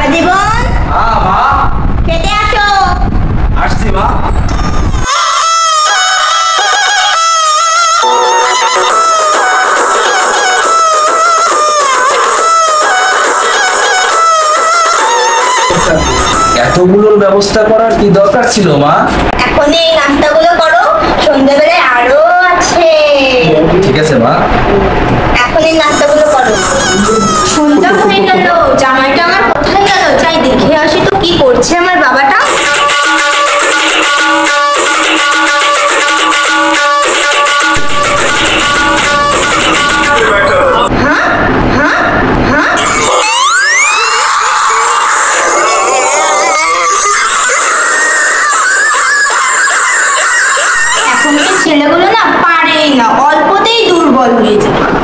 বাবা জীবন, হ্যাঁ মা, খেতে আসো। আসছি মা। এতগুলোর ব্যবস্থা করার কি দরকার ছিল মা? এখন এই নাস্তাগুলো করো, সন্ধ্যাবেলায় আরো আছে। ঠিক আছে মা। এখন এই নাস্তাগুলো করো। সন্ধ্যা হয়ে গেল, জামাইটা আমার কোথায় গেল? যাই দেখে আসি তো কি করছে আমার বাবাটা। হ্যাঁ হ্যাঁ হ্যাঁ, এখনকার ছেলেগুলো না পারেই না, অল্পতেই দুর্বল হয়ে যায়।